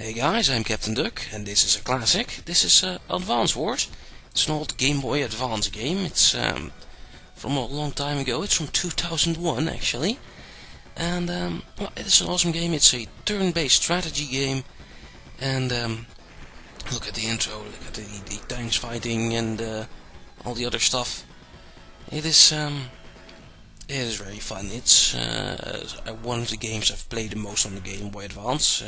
Hey guys, I'm captnduck, and this is a classic. This is Advance Wars. It's an old Game Boy Advance game. It's from a long time ago. It's from 2001 actually, and well, it's an awesome game. It's a turn-based strategy game, and look at the intro. Look at the tanks fighting and all the other stuff. It is very fun. It's one of the games I've played the most on the Game Boy Advance.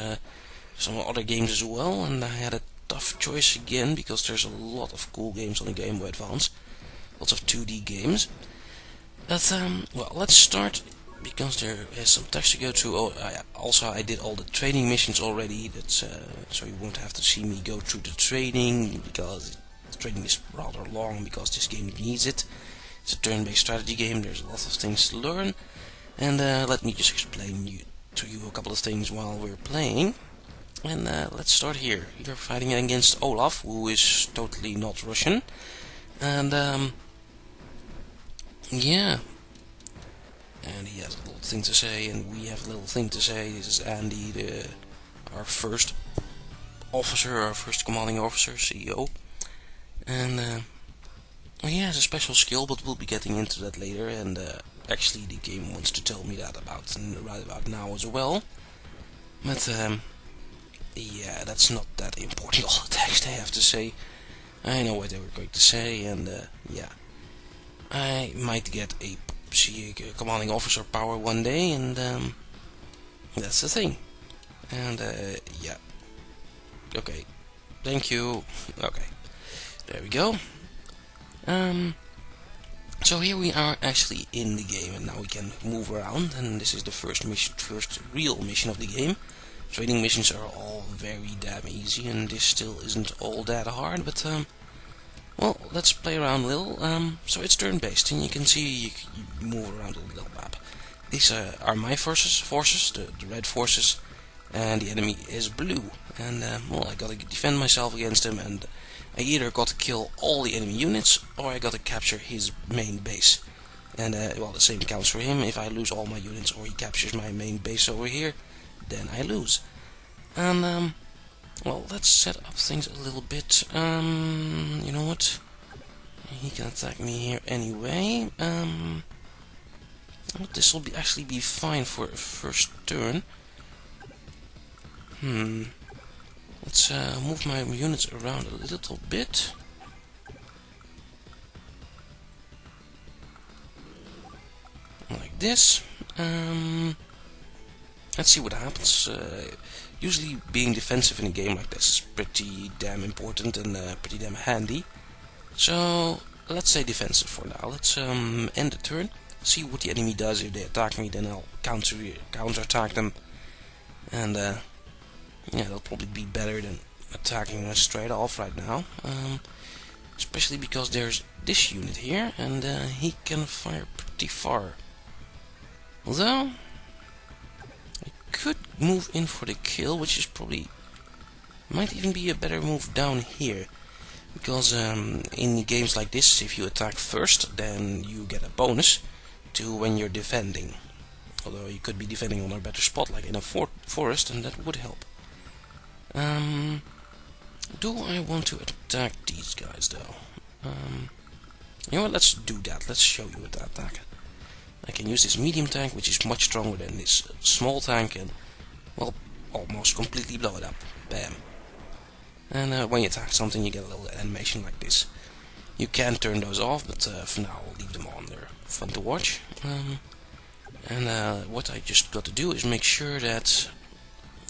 Some other games as well, and I had a tough choice again because there's a lot of cool games on the Game Boy Advance, lots of 2D games. But well, let's start because there is some text to go through. Oh, I did all the training missions already. That's so you won't have to see me go through the training because the training is rather long because this game needs it. It's a turn-based strategy game. There's a lot of things to learn, and let me just explain to you a couple of things while we're playing. And let's start here. You're fighting against Olaf, who is totally not Russian. And yeah. And he has a little thing to say, and we have a little thing to say. This is Andy, our first officer, our first commanding officer, CEO. And he has a special skill, but we'll be getting into that later. And actually, the game wants to tell me that right about now as well. But yeah, that's not that important, all the text I have to say. I know what they were going to say, and yeah. I might get a commanding officer power one day, and that's the thing. And yeah. Okay. Thank you. Okay. There we go. So here we are actually in the game, and now we can move around, and this is the first real mission of the game. Training missions are all very damn easy, and this still isn't all that hard, but well, let's play around a little. So it's turn-based, and you can see you move around a little map. These are my forces, the red forces, and the enemy is blue. And well, I gotta defend myself against him, and I either gotta kill all the enemy units, or I gotta capture his main base. And well, the same counts for him. If I lose all my units, or he captures my main base over here, then I lose. And well, let's set up things a little bit. You know what? He can attack me here anyway. Well, this will actually be fine for a first turn. Let's move my units around a little bit. Like this. Let's see what happens. Usually being defensive in a game like this is pretty damn important and pretty damn handy. So let's say defensive for now. Let's end the turn. See what the enemy does. If they attack me, then I'll counter-attack them. And yeah, that'll probably be better than attacking us straight off right now. Especially because there's this unit here, and he can fire pretty far. Although could move in for the kill, which is probably might even be a better move down here, because in games like this, if you attack first, then you get a bonus to when you're defending. Although you could be defending on a better spot, like in a forest, and that would help. Do I want to attack these guys though? You know what? Let's do that. Let's show you what attack. I can use this medium tank, which is much stronger than this small tank, and well, almost completely blow it up. Bam. And when you attack something, you get a little animation like this. You can turn those off, but for now I'll leave them on. They're fun to watch. And what I just got to do is make sure that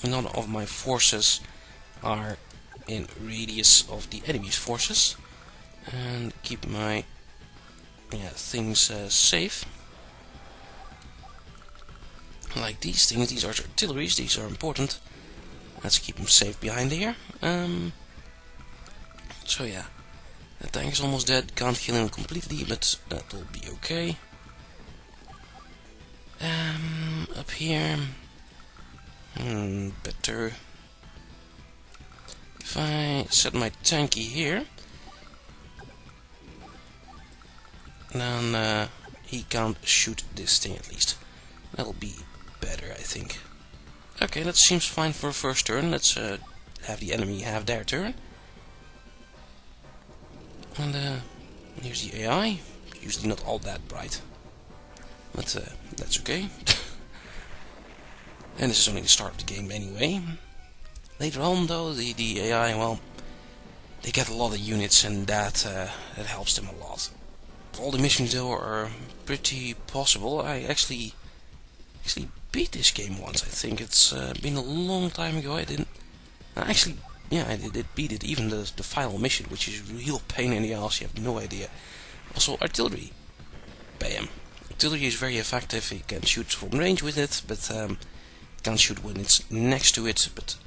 none of my forces are in radius of the enemy's forces, and keep my things safe. Like these things, these are artilleries, these are important. Let's keep them safe behind here. So yeah, the tank is almost dead, can't kill him completely, but that will be okay. Up here, better if I set my tanky here, then he can't shoot this thing at least. That'll be better, I think. Okay, that seems fine for a first turn. Let's have the enemy have their turn. And here's the AI. Usually not all that bright, but that's okay. And this is only the start of the game anyway. Later on though, the AI, well, they get a lot of units, and that helps them a lot. All the missions though are pretty possible. I actually beat this game once. I think it's been a long time ago. I did beat it, even the final mission, which is a real pain in the ass. You have no idea. Also, artillery. Bam. Artillery is very effective. You can shoot from range with it, but can't shoot when it's next to it. But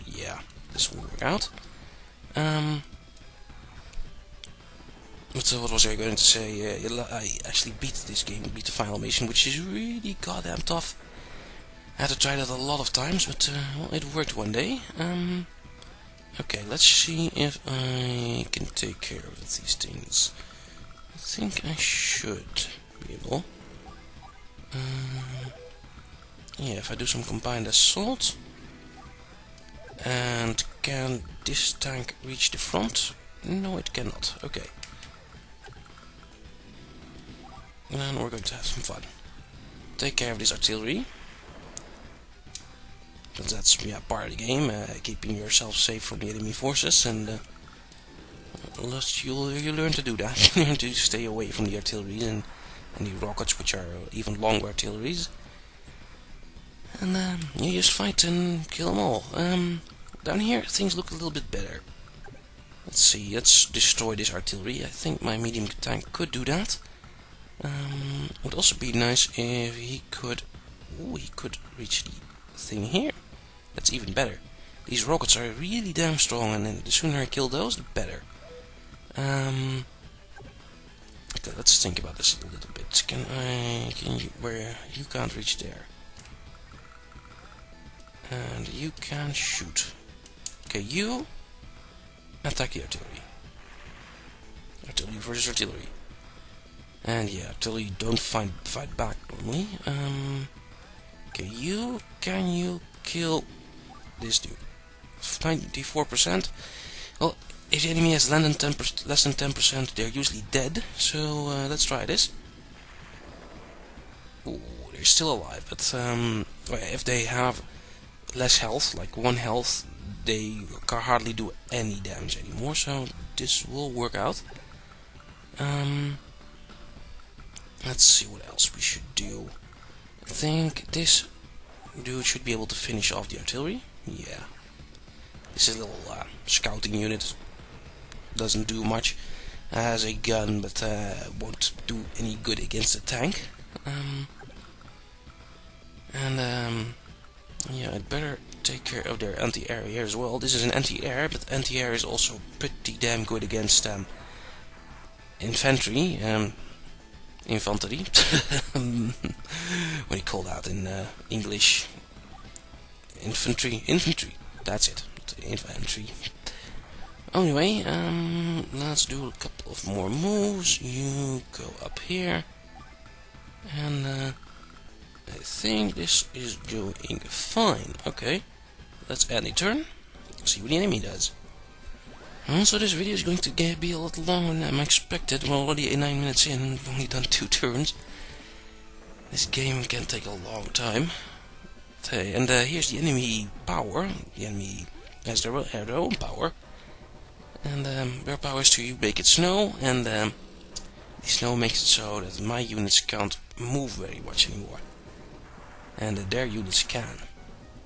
yeah, this will work out. What was I going to say? I actually beat this game, beat the final mission, which is really goddamn tough. I had to try that a lot of times, but well, it worked one day. Okay, let's see if I can take care of these things. I think I should be able. Yeah, if I do some combined assault. And can this tank reach the front? No, it cannot. Okay. And we're going to have some fun. Take care of this artillery. But that's part of the game, keeping yourself safe from the enemy forces, and you learn to do that. You learn to stay away from the artillery and the rockets, which are even longer artilleries. And you just fight and kill them all. Down here things look a little bit better. Let's see, let's destroy this artillery. I think my medium tank could do that. Would also be nice if he could reach the thing here. That's even better. These rockets are really damn strong, and the sooner I kill those, the better. Okay, let's think about this a little bit. Where you can't reach there, and you can shoot. Okay, you attack the artillery. Artillery versus artillery. And yeah, artillery don't fight back normally. Okay, can you kill this dude? 94%. Well, if the enemy has less than 10%, they're usually dead. So let's try this. Ooh, they're still alive, but if they have less health, like 1 health, they can hardly do any damage anymore. So this will work out. Let's see what else we should do. I think this dude should be able to finish off the artillery. Yeah. This is a little scouting unit. Doesn't do much as a gun, but won't do any good against a tank. Yeah, I'd better take care of their anti-air here as well. This is an anti-air, but anti-air is also pretty damn good against infantry. Infanterie. What do you call that in English? Infantry. That's it. Infantry. Anyway, let's do a couple of more moves. You go up here, and I think this is doing fine. Okay, let's end the turn. See what the enemy does. So this video is going to be a lot longer than I expected. We're already 9 minutes in, only done 2 turns. This game can take a long time. Okay, and here's the enemy power. The enemy has their own power. And their power is to make it snow, and the snow makes it so that my units can't move very much anymore. And their units can.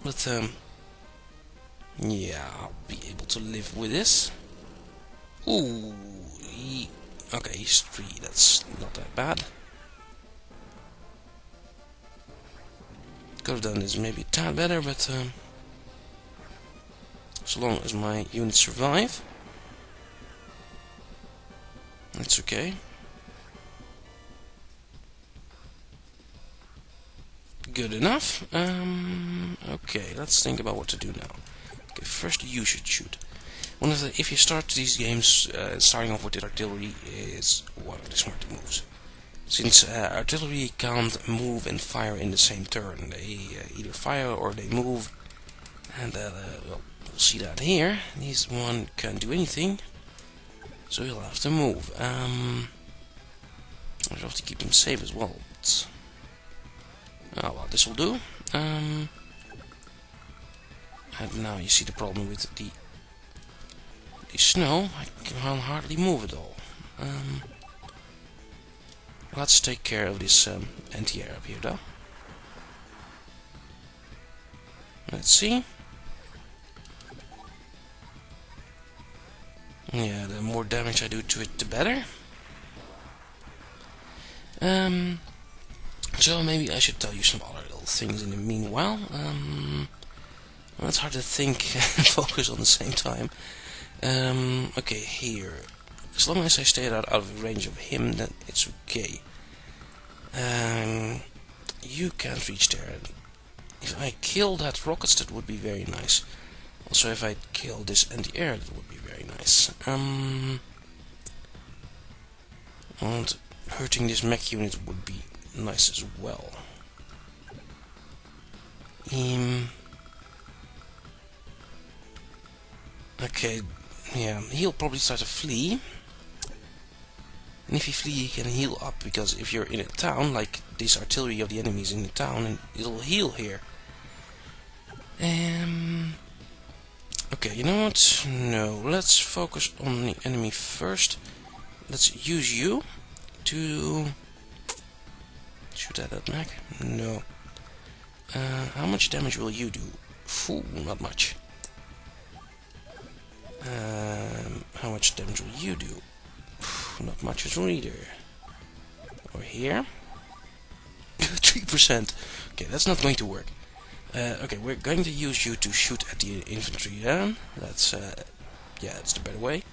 But yeah, I'll be able to live with this. Ooh, okay, he's 3, that's not that bad. Could have done this maybe a tad better, but so long as my units survive, that's okay. Good enough. Okay, let's think about what to do now. Okay, first you should shoot. If you start these games, starting off with the artillery is one of the smarter moves. Since artillery can't move and fire in the same turn, they either fire or they move, and well, You'll see that here. This one can't do anything, so you'll have to move. I have to keep him safe as well. Oh well, this will do. And now you see the problem with the snow. I can hardly move at all. Let's take care of this anti-air up here, though. Let's see. Yeah, the more damage I do to it, the better. So maybe I should tell you some other little things in the meanwhile. Well, it's hard to think and focus on the same time. Okay, here. As long as I stay out of range of him, then it's okay. You can't reach there. If I kill that rockets, that would be very nice. Also, if I kill this anti-air, that would be very nice. And hurting this mech unit would be nice as well. Okay, yeah, he'll probably start to flee. And if he flee, he can heal up, because if you're in a town, like this artillery of the enemies in the town, and it'll heal here. Okay, you know what? No, let's focus on the enemy first. Let's use you to shoot at that mech. No. How much damage will you do? Phew, not much. How much damage will you do? Not much as well either. Or here. 3%. Okay, that's not going to work. Okay, we're going to use you to shoot at the infantry then. That's yeah, that's the better way.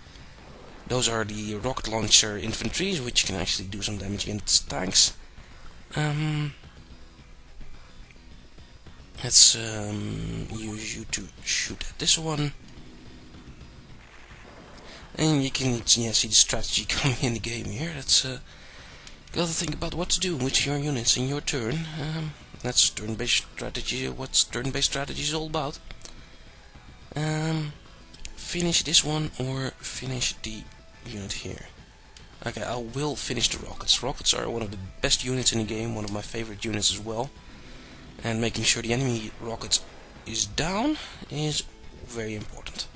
Those are the rocket launcher infantry, which can actually do some damage against tanks. Let's use you to shoot at this one. And you can see the strategy coming in the game here. That's gotta think about what to do with your units in your turn. That's turn-based strategy. What's turn-based strategy is all about. Finish this one or finish the unit here. Okay, I will finish the rockets. Rockets are one of the best units in the game, one of my favorite units as well. And making sure the enemy rocket is down is very important.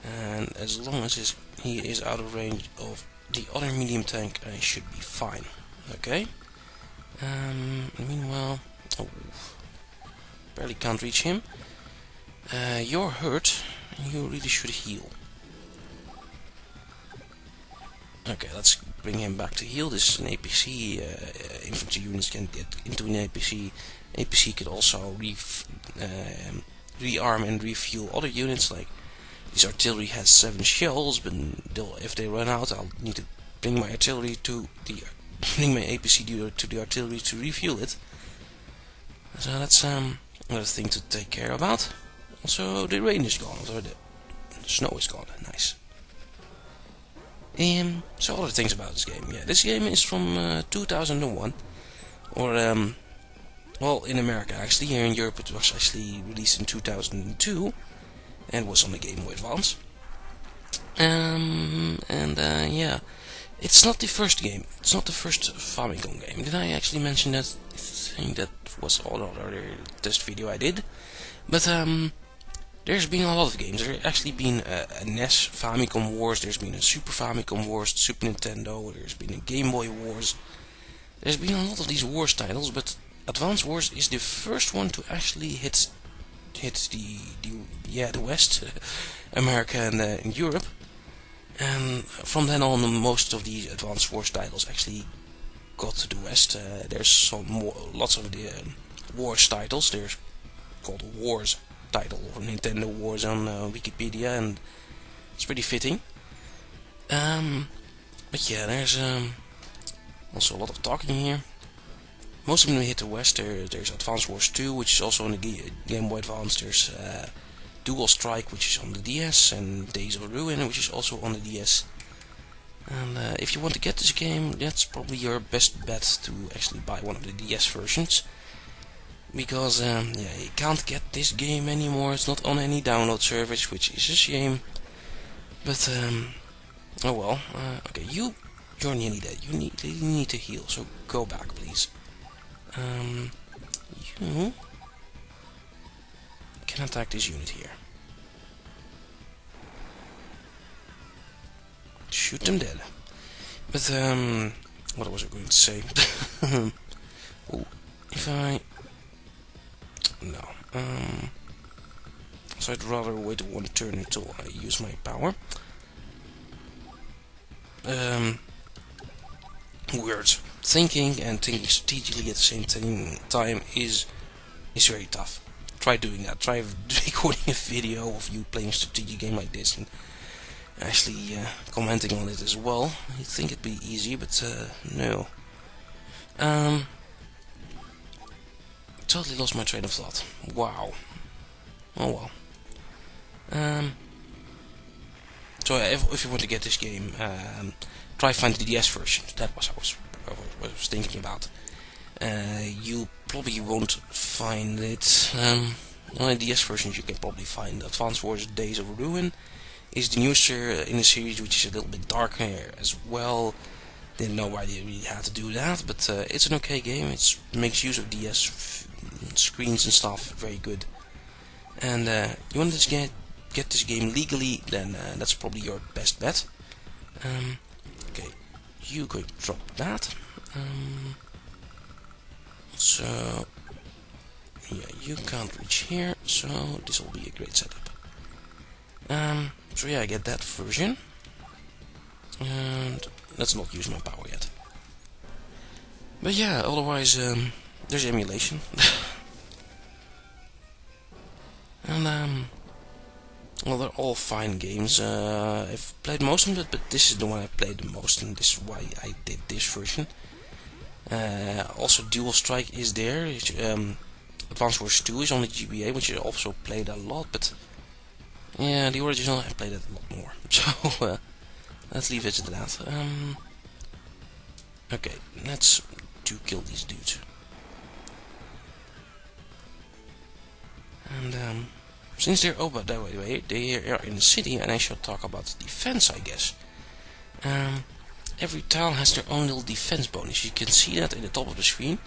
And as long as he is out of range of the other medium tank, I should be fine. Okay. Meanwhile, oh, barely can't reach him. You're hurt. You really should heal. Okay, let's bring him back to heal. This is an APC. Infantry units can get into an APC. APC could also rearm and refuel other units. Like this artillery has 7 shells, but if they run out, I'll need to bring my artillery to the bring my APC to the artillery to refuel it. So that's another thing to take care about. Also, the rain is gone, or the snow is gone. Nice. So other things about this game. Yeah, this game is from 2001, or well, in America actually. Here in Europe, it was actually released in 2002, and was on the Game Boy Advance. Yeah, it's not the first game. It's not the first Famicom game. Did I actually mention that? I think that was all other test video I did. But there's been a lot of games. There's actually been a NES Famicom Wars. There's been a Super Famicom Wars, Super Nintendo. There's been a Game Boy Wars. There's been a lot of these Wars titles, but Advance Wars is the first one to actually hit the West, America and Europe. And from then on, most of the Advance Wars titles actually got to the West. There's lots of the Wars titles. There's called Wars title or Nintendo Wars on Wikipedia, and it's pretty fitting. But yeah, there's also a lot of talking here. Most of them hit the West. There's Advance Wars 2, which is also on the Game Boy Advance. There's Dual Strike, which is on the DS, and Days of Ruin, which is also on the DS. And if you want to get this game, that's probably your best bet to actually buy one of the DS versions, because yeah, you can't get this game anymore. It's not on any download service, which is a shame. But oh well. Okay, you're nearly dead. You need to heal. So go back, please. You can attack this unit here. Shoot them dead. But what was I going to say? Oh, if I no. So I'd rather wait one turn until I use my power. Weird. Thinking and thinking strategically at the same time is very tough. Try doing that. Try recording a video of you playing a strategic game like this and actually commenting on it as well. You'd think it'd be easy, but no. Totally lost my train of thought. Wow. Oh well. So if you want to get this game, try find the DS version. That was what I was thinking about. You probably won't find it. On the DS versions you can probably find Advance Wars Days of Ruin is the newest in the series, which is a little bit darker as well. Didn't know why they really had to do that, but it's an okay game. It makes use of DS screens and stuff, very good. And you want to get this game legally, then that's probably your best bet. Okay, you go drop that. So yeah, you can't reach here, so this will be a great setup. So yeah, I get that version, and let's not use my power yet. But yeah, otherwise there's emulation. And well, they're all fine games. I've played most of it, but this is the one I played the most, and this is why I did this version. Also, Dual Strike is there. Advance Wars 2 is on the GBA, which I also played a lot, but yeah, the original I played it a lot more. So let's leave it at that. Okay, let's kill these dudes. And since they're by the way, they are in the city, and I shall talk about defense, I guess. Every tile has their own little defense bonus. You can see that in the top of the screen.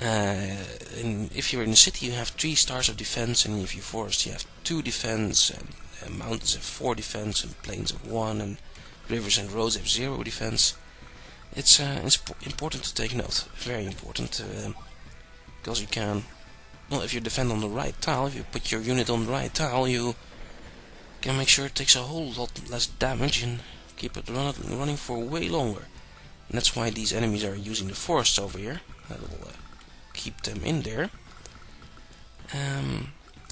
And if you're in the city, you have 3 stars of defense, and if you're forest, you have 2 defense, and mountains have 4 defense, and plains have 1, and rivers and roads have 0 defense. It's important to take note, very important, because you can. Well, if you defend on the right tile, if you put your unit on the right tile, you can make sure it takes a whole lot less damage and keep it running for way longer. And that's why these enemies are using the forests over here. That will keep them in there.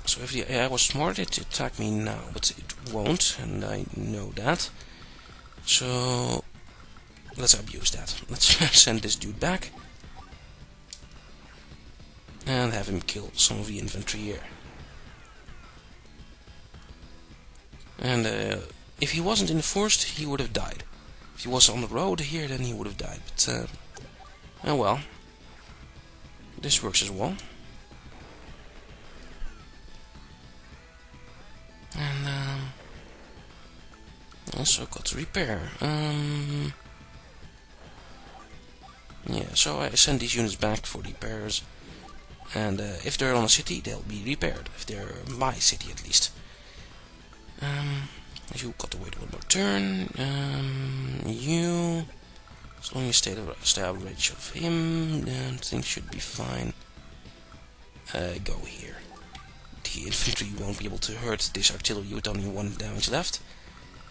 So if the AI was smart, it would attack me now, but it won't, and I know that. So let's abuse that. Let's send this dude back and have him kill some of the infantry here. And if he wasn't in the forest, he would have died. If he was on the road here, then he would have died. But oh well, this works as well. And also got to repair. Yeah, so I send these units back for repairs. And if they're on a city, they'll be repaired. If they're my city, at least. You got to wait one more turn. You, as long as you stay out of range of him, then things should be fine. Go here. The infantry won't be able to hurt this artillery with only 1 damage left,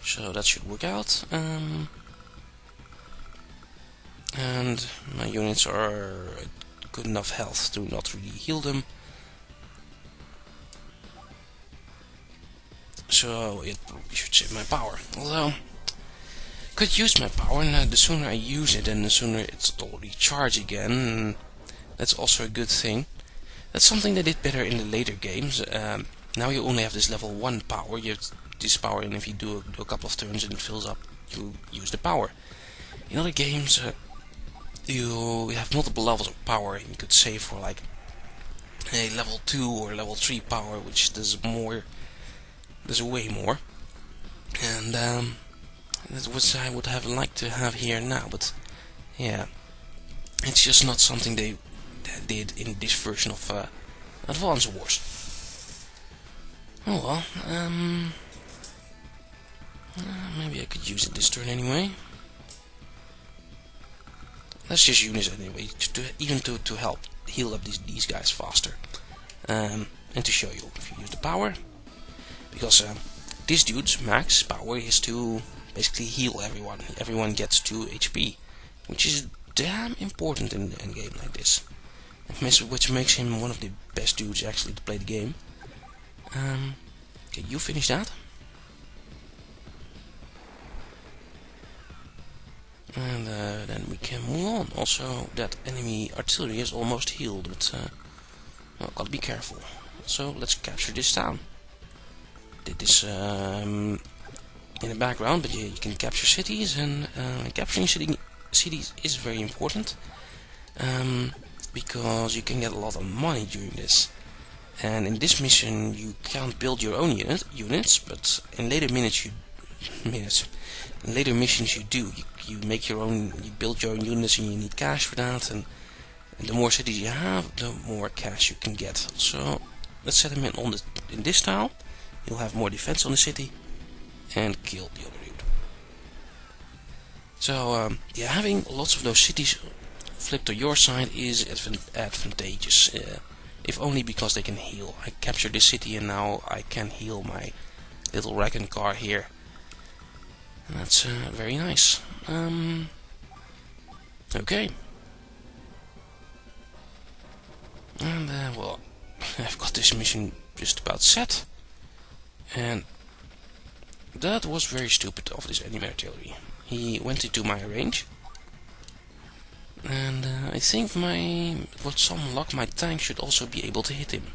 so that should work out. And my units are good enough health to not really heal them. So it probably should save my power. Although, could use my power, and the sooner I use it, and the sooner it'll recharge again. That's also a good thing. That's something they did better in the later games. Now you only have this level 1 power. You have this power, and if you do a couple of turns and it fills up, you use the power. In other games, you have multiple levels of power, and you could save for like a level 2 or level 3 power, which does more, does way more. And that's what I would have liked to have here now, but yeah, it's just not something they did in this version of Advance Wars. Oh well, maybe I could use it this turn anyway. Let's just use it anyway, even to help heal up these guys faster. And to show you, if you use the power, because this dude's max power is to basically heal everyone. Everyone gets 2 HP, which is damn important in a game like this. Which makes him one of the best dudes actually to play the game. Okay, you finish that. And then we can move on. Also, that enemy artillery is almost healed, but well, gotta be careful. So let's capture this town. Did this in the background, but you can capture cities, and capturing cities is very important, because you can get a lot of money during this. And in this mission you can't build your own units, but in later missions you do. You make your own, you build your own units, and you need cash for that. And the more cities you have, the more cash you can get. So let's set him in this tile. You'll have more defense on the city, and kill the other dude. So yeah, having lots of those cities flipped to your side is advantageous. If only because they can heal. I captured this city and now I can heal my little wagon car here. And that's very nice. Okay. And well, I've got this mission just about set. And that was very stupid of this enemy artillery. He went into my range. And I think with some luck my tank should also be able to hit him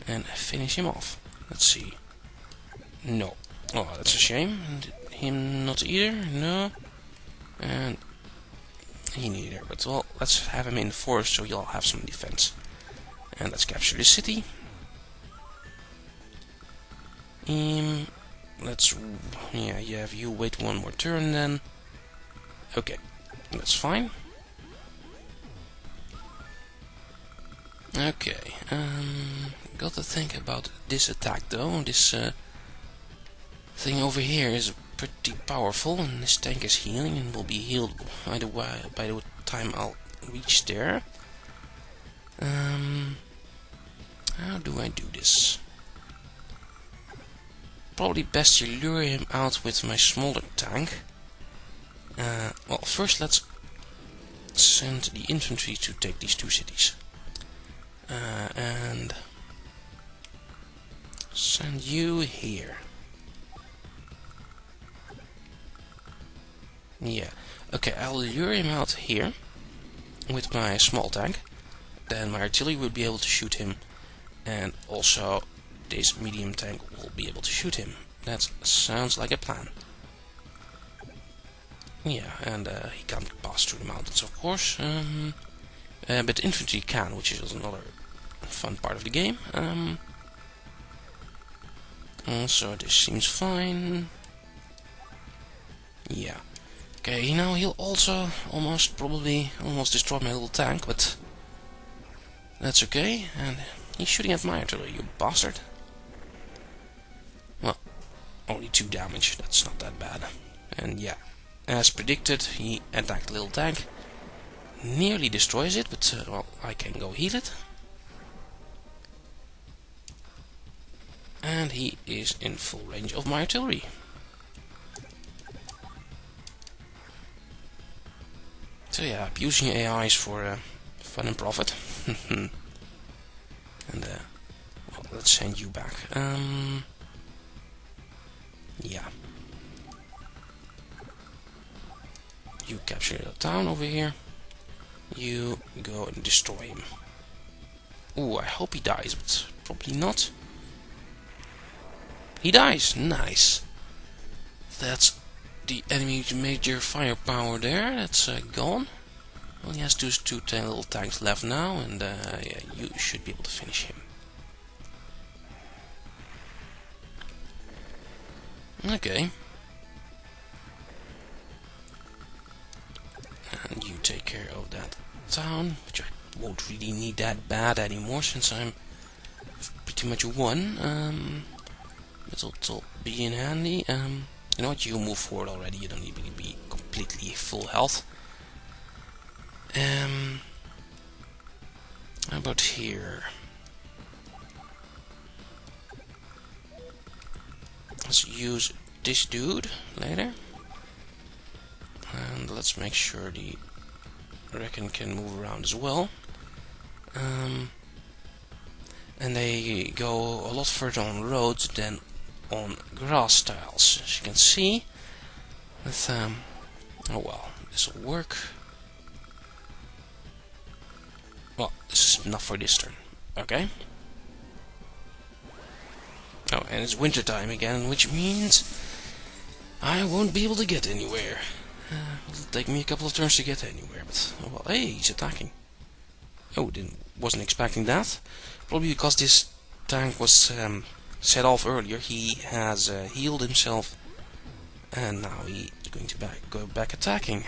and finish him off. Let's see. No. Oh, that's a shame. And him not either. No. And he neither. But well, let's have him in the forest so he'll have some defense. And let's capture the city. Let's have you wait one more turn then. Okay, that's fine. Okay, got to think about this attack though. This thing over here is pretty powerful, and this tank is healing and will be healed by the time I'll reach there. How do I do this? Probably best to lure him out with my smaller tank. Well, first let's send the infantry to take these 2 cities. And send you here. Yeah, okay, I'll lure him out here with my small tank. Then my artillery will be able to shoot him, and also this medium tank will be able to shoot him. That sounds like a plan. Yeah, and he can't pass through the mountains, of course. But infantry can, which is another fun part of the game. So this seems fine. Yeah. Okay, now he'll also almost destroy my little tank, but that's okay. And he's shooting at my artillery, you bastard. Well, only 2 damage, that's not that bad. And yeah, as predicted, he attacked the little tank. Nearly destroys it, but well, I can go heal it. And he is in full range of my artillery. So yeah, abusing AIs for fun and profit. And well, let's send you back. Yeah. You capture the town over here. You go and destroy him. Ooh, I hope he dies, but probably not. He dies! Nice! That's the enemy's major firepower there. That's gone. Well, he has two little tanks left now, and yeah, you should be able to finish him. Okay. And you take care of that town, which I won't really need that bad anymore since I'm pretty much won. It'll be in handy. You know what? You move forward already. You don't need to be completely full health. How about here? Let's use this dude later. And let's make sure the Reckon can move around as well. And they go a lot further on roads than on grass tiles, as you can see. With, oh well, this will work. Well, this is not for this turn. Okay. Oh, and it's winter time again, which means I won't be able to get anywhere. It'll take me a couple of turns to get anywhere, but oh well. Hey, he's attacking. Oh, wasn't expecting that. Probably because this tank was set off earlier. He has healed himself, and now he's going to go back attacking.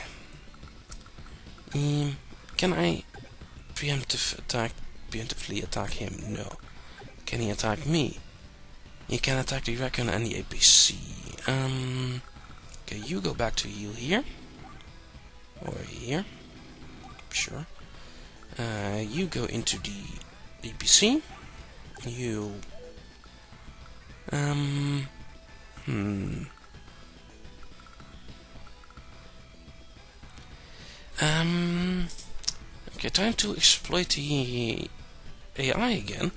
Can I preemptively attack him? No. Can he attack me? He can attack the Recon and the APC. Okay, you go back to heal here. Or here. Sure. You go into the APC. You... Okay, time to exploit the AI again.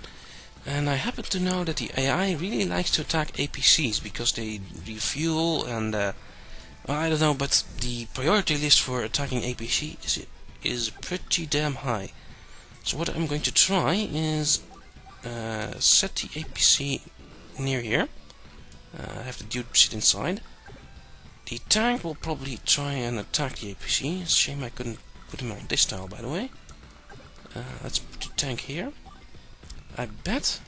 And I happen to know that the AI really likes to attack APCs because they refuel and well, I don't know, but the priority list for attacking APC is pretty damn high. So what I'm going to try is set the APC near here. Have the dude sit inside. The tank will probably try and attack the APC. It's a shame I couldn't put him on this tile, by the way. Let's put the tank here. I bet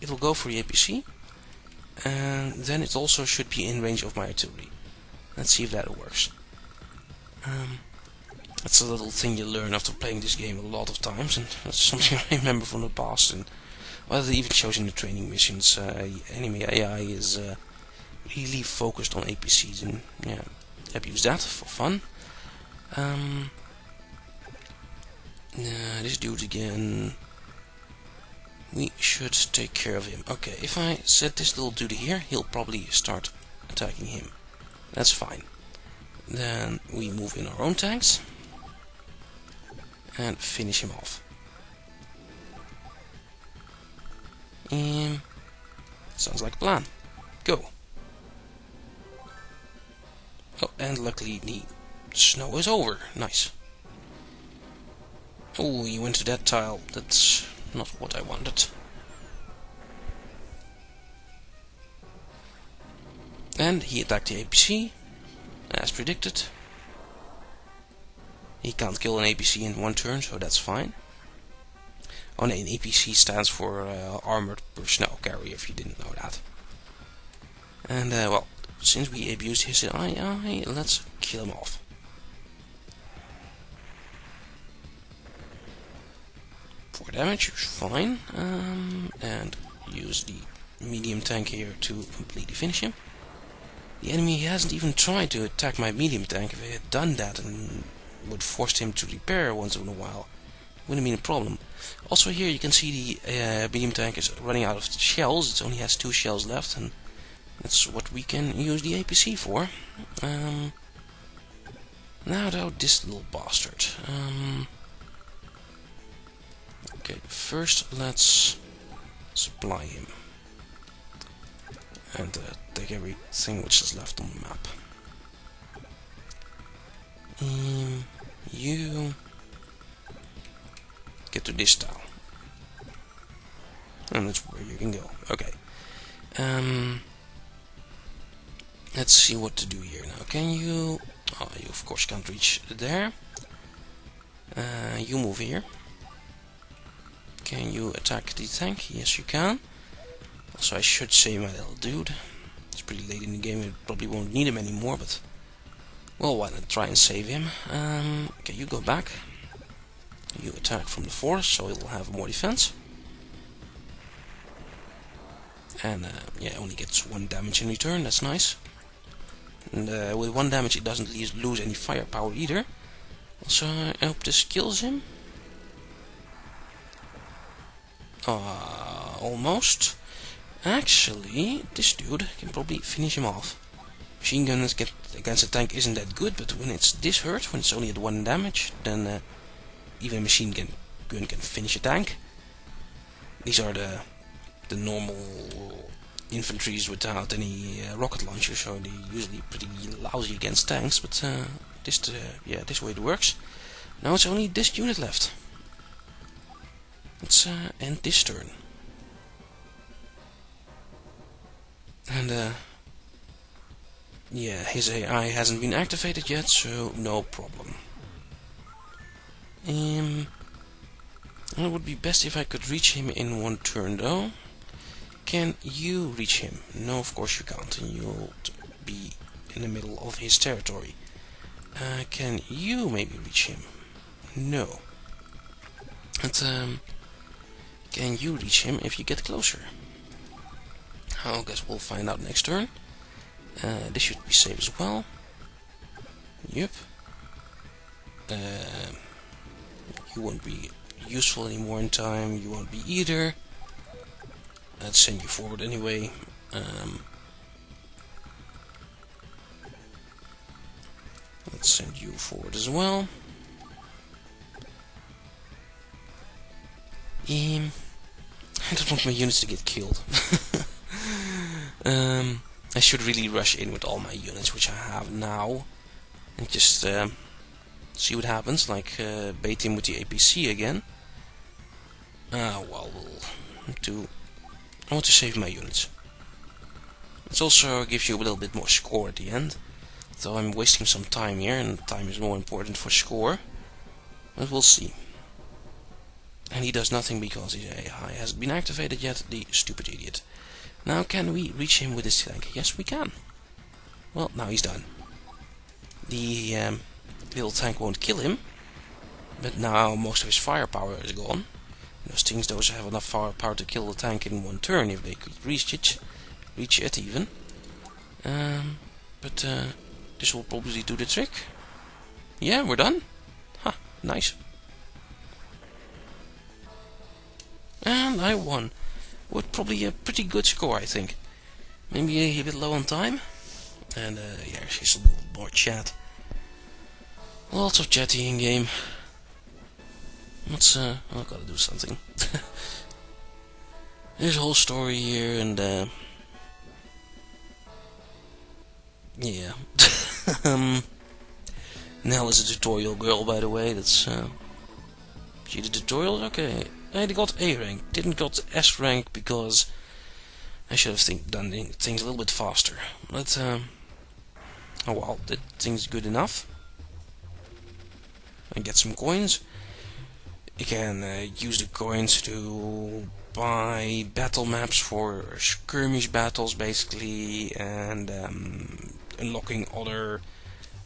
it'll go for the APC, and then it also should be in range of my artillery. Let's see if that works. That's a little thing you learn after playing this game a lot of times, and that's something I remember from the past. And well, it even shows in the training missions. Enemy AI is really focused on APCs, and yeah, abuse that for fun. This dude again. We should take care of him. Okay, if I set this little dude here, he'll probably start attacking him. That's fine. Then we move in our own tanks and finish him off. Sounds like a plan. Go. Oh, and luckily the snow is over. Nice. Oh, you went to that tile. That's not what I wanted. And he attacked the APC, as predicted. He can't kill an APC in one turn, so that's fine. Oh no, an APC stands for Armored Personnel Carrier, if you didn't know that. And well, since we abused his AI, let's kill him off. For damage, fine. And use the medium tank here to completely finish him. The enemy hasn't even tried to attack my medium tank. If I had done that and would force him to repair once in a while, it wouldn't have been a problem. Also here you can see the medium tank is running out of shells. It only has 2 shells left, and that's what we can use the APC for. Now though, this little bastard. Okay, first let's supply him. And take everything which is left on the map. You get to this tile. And that's where you can go. Okay. Let's see what to do here now. Can you... Oh, you of course can't reach there. You move here. Can you attack the tank? Yes, you can. Also, I should save my little dude. It's pretty late in the game, I probably won't need him anymore, but... well, why not try and save him? Okay, you go back. You attack from the forest, so he'll have more defense. And, yeah, only gets 1 damage in return, that's nice. And with 1 damage it doesn't lose any firepower either. So I hope this kills him. Almost. Actually, this dude can probably finish him off. Machine guns against a tank isn't that good, but when it's this hurt, when it's only at 1 damage, then even a machine gun can finish a tank. These are the normal infantries without any rocket launcher, so they're usually pretty lousy against tanks. But this way it works. Now it's only this unit left. Let's end this turn. And yeah, his AI hasn't been activated yet, so no problem. It would be best if I could reach him in 1 turn, though. Can you reach him? No, of course you can't, and you'll be in the middle of his territory. Can you maybe reach him? No. But, can you reach him if you get closer? I guess we'll find out next turn. This should be safe as well. Yep. You won't be useful anymore in time. You won't be either. Let's send you forward anyway. Let's send you forward as well. I don't want my units to get killed. I should really rush in with all my units, which I have now, and just see what happens, like bait him with the APC again. Well, I want to save my units. It also gives you a little bit more score at the end, though I'm wasting some time here, and time is more important for score. But we'll see. And he does nothing because his AI hasn't been activated yet, the stupid idiot. Now can we reach him with this tank? Yes, we can. Well, now he's done. The little tank won't kill him, but now most of his firepower is gone. Those things have enough firepower to kill the tank in 1 turn if they could reach it even. But this will probably do the trick. Yeah, we're done. Ha, nice. And I won. With probably a pretty good score, I think. Maybe a bit low on time. And yeah, she's a little more chat. Lots of chatty in game. Let's I've got to do something. There's a whole story here, and yeah. Nell is a tutorial girl, by the way. That's she did tutorials. Okay, I got A rank, didn't got S rank because I should have done things a little bit faster. But oh well, that thing's good enough. I get some coins. You can use the coins to buy battle maps for skirmish battles, basically, and unlocking other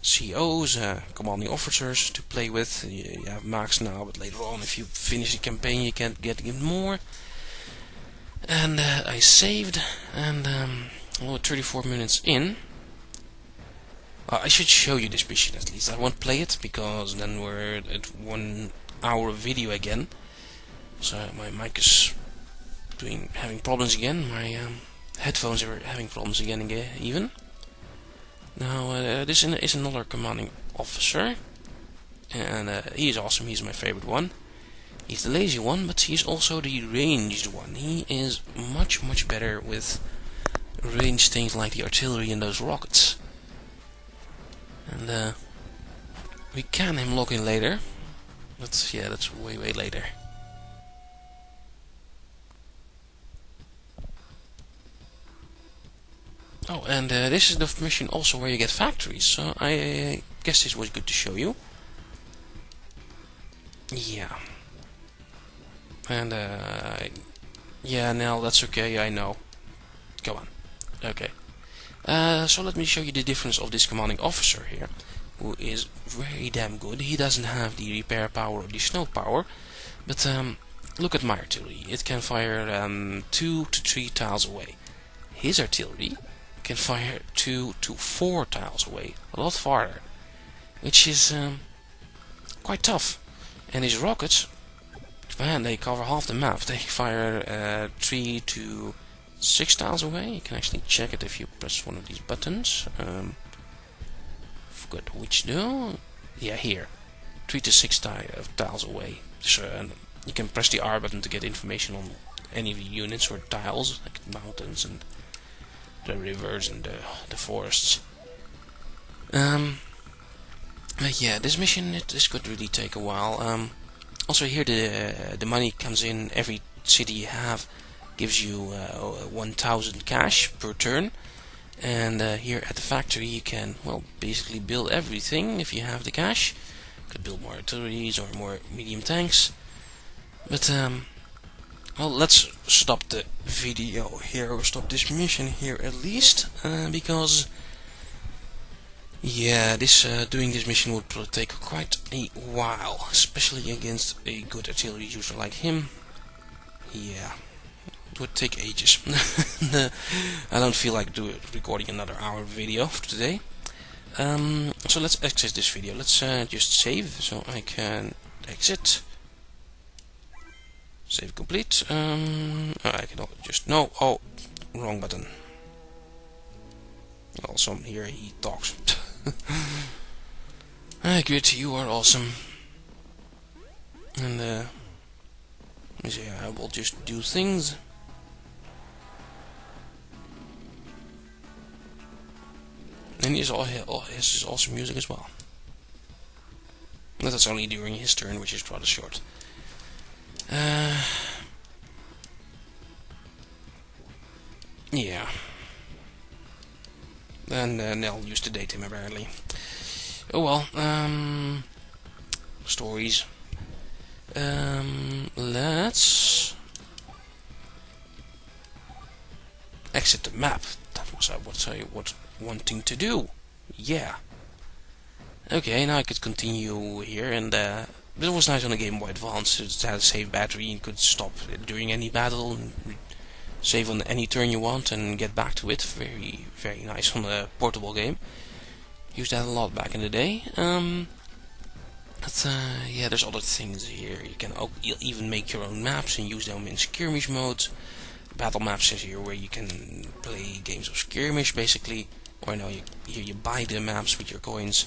COs, commanding officers, to play with. You have max now, but later on, if you finish the campaign, you can get even more. And I saved, and well, 34 minutes in. I should show you this mission at least. I won't play it because then we're at 1 hour video again. So my mic is having problems again. My headphones are having problems again even. Now this is another commanding officer, and he is awesome. He's my favorite one. He's the lazy one, but he's also the ranged one. He is much better with ranged things like the artillery and those rockets. And we can him lock in later, but yeah, that's way later. Oh, and this is the mission also where you get factories, so I guess this was good to show you. Yeah. And yeah, Nell, that's okay, I know. Go on. Okay. So let me show you the difference of this commanding officer here, who is very damn good. He doesn't have the repair power or the snow power, but look at my artillery. It can fire 2 to 3 tiles away. His artillery can fire 2 to 4 tiles away, a lot farther, which is quite tough. And his rockets, man, they cover half the map. They fire 3 to 6 tiles away. You can actually check it if you press one of these buttons. Forgot which though. Yeah, here. 3 to 6 tiles away. So you can press the R button to get information on any of the units or tiles, like mountains and the rivers and the forests. But yeah, this mission, this could really take a while. Also here the money comes in. Every city you have gives you 1000 cash per turn, and here at the factory you can, well, basically build everything if you have the cash. You could build more artilleries or more medium tanks, but well, let's stop the video here, or stop this mission here at least, because yeah, doing this mission would probably take quite a while, especially against a good artillery user like him. Yeah, it would take ages. I don't feel like recording another hour video for today. So let's exit this video. Let's just save, so I can exit. Save complete. I can just oh, wrong button. Also here he talks. Good, you are awesome. And let me see, I will just do things. And he has his awesome music as well. But that's only during his turn, which is rather short. Yeah. And Nell used to date him apparently. Oh well. Stories. Let's exit the map. That was what I was wanting to do. Yeah. Okay, now I could continue here, and it was nice on the Game Boy Advance. It had a save battery. You could stop during any battle and save on any turn you want and get back to it. Very, very nice on a portable game. Used that a lot back in the day. But yeah, there's other things here. You can even make your own maps and use them in skirmish modes. Battle maps is here where you can play games of skirmish basically. Or no, here you buy the maps with your coins.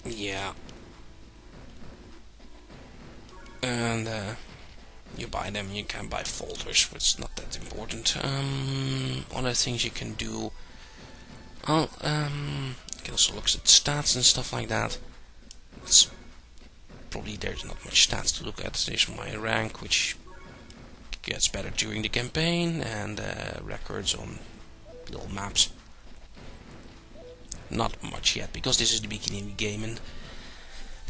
Yeah. And you buy them, you can buy folders, but it's not that important. Other things you can do. Oh, you can also look at stats and stuff like that. It's probably there's not much stats to look at. There's my rank, which gets better during the campaign, and records on little maps. Not much yet, because this is the beginning of the game, and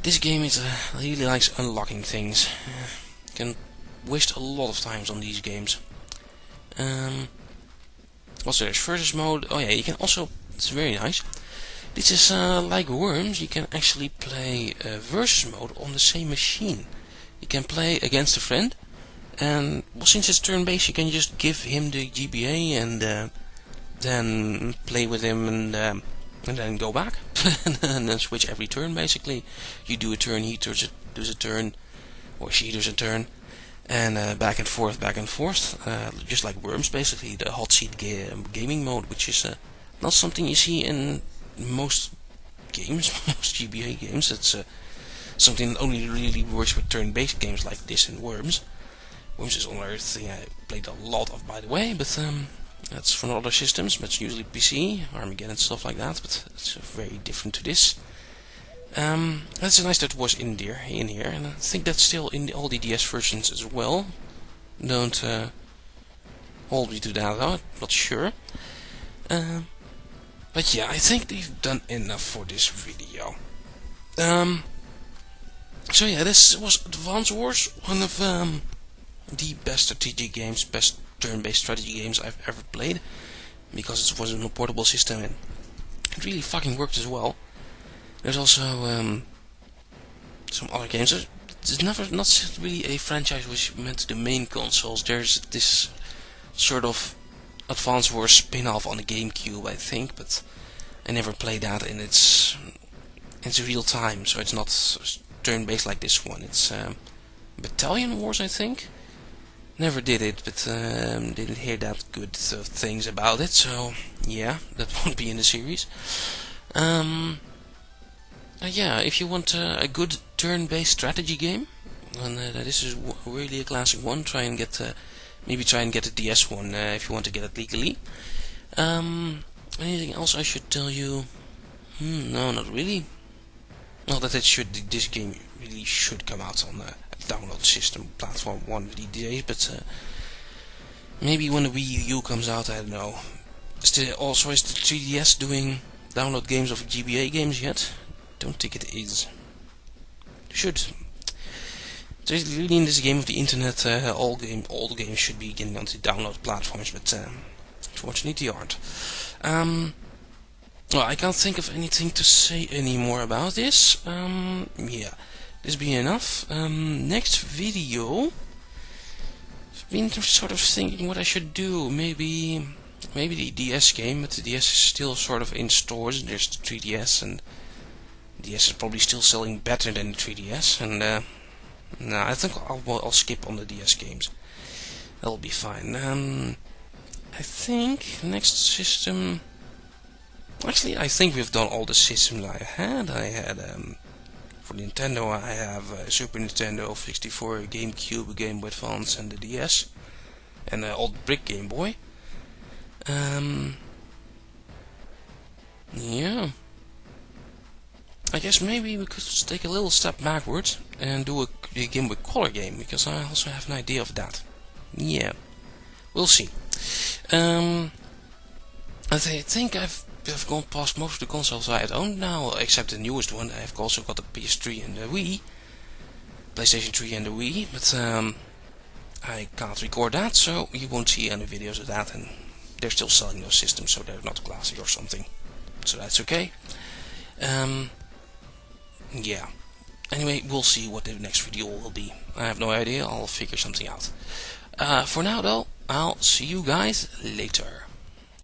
this game is really likes unlocking things. You can waste a lot of times on these games. Also, there's versus mode. Oh yeah, you can also. It's very nice. This is like Worms. You can actually play versus mode on the same machine. You can play against a friend, and well, since it's turn-based, you can just give him the GBA and then play with him and then go back and then switch every turn. Basically, you do a turn, he does a turn, or she does a turn, and back and forth, just like Worms. Basically, the hot seat gaming mode, which is not something you see in most games, most GBA games. It's something that only really works with turn-based games like this and Worms. Worms is another thing I played a lot of, by the way, but that's from other systems, but it's usually PC, Armageddon, stuff like that, but it's very different to this. That's nice that it was in here, and I think that's still in all the DS versions as well. Don't hold me to that, though, not sure. But yeah, I think they've done enough for this video. So yeah, this was Advance Wars, one of the best strategy games, best turn-based strategy games I've ever played, because it was on a portable system and it really fucking worked as well. There's also some other games. It's never not really a franchise which meant the main consoles. There's this sort of Advance Wars spin-off on the GameCube, I think, but I never played that, and it's real time, so it's not turn-based like this one. It's Battalion Wars, I think. Never did it, but didn't hear that good things about it, so yeah, that won't be in the series. Yeah, if you want a good turn-based strategy game, and this is really a classic one. Maybe try and get the DS one if you want to get it legally. Anything else I should tell you? No, not really. Not that this game really should come out on a download system platform one of these days, but maybe when the Wii U comes out, I don't know. Is the 3DS doing download games of GBA games yet? Don't think it is. Should. There's really in this game of the internet, all games should be getting onto download platforms, but unfortunately they aren't. Well, I can't think of anything to say anymore about this. Yeah, this being enough. Next video, I've been sort of thinking what I should do. Maybe the DS game, but the DS is still sort of in stores. There's the 3DS, and the DS is probably still selling better than the 3DS. And no, I think I'll skip on the DS games. That'll be fine. I think next system. Actually, I think we've done all the systems I had. For Nintendo, I have Super Nintendo, 64, GameCube, Game Boy Advance, and the DS, and the old brick Game Boy. Yeah. I guess maybe we could take a little step backwards and do a Game Boy Color game, because I also have an idea of that. Yeah, we'll see. I think I've gone past most of the consoles I had owned now, except the newest one. I've also got the PS3 and the Wii, PlayStation 3 and the Wii, but I can't record that, so you won't see any videos of that, and they're still selling those systems, so they're not classic or something, so that's okay. Yeah. Anyway, we'll see what the next video will be. I have no idea, I'll figure something out. For now though, I'll see you guys later.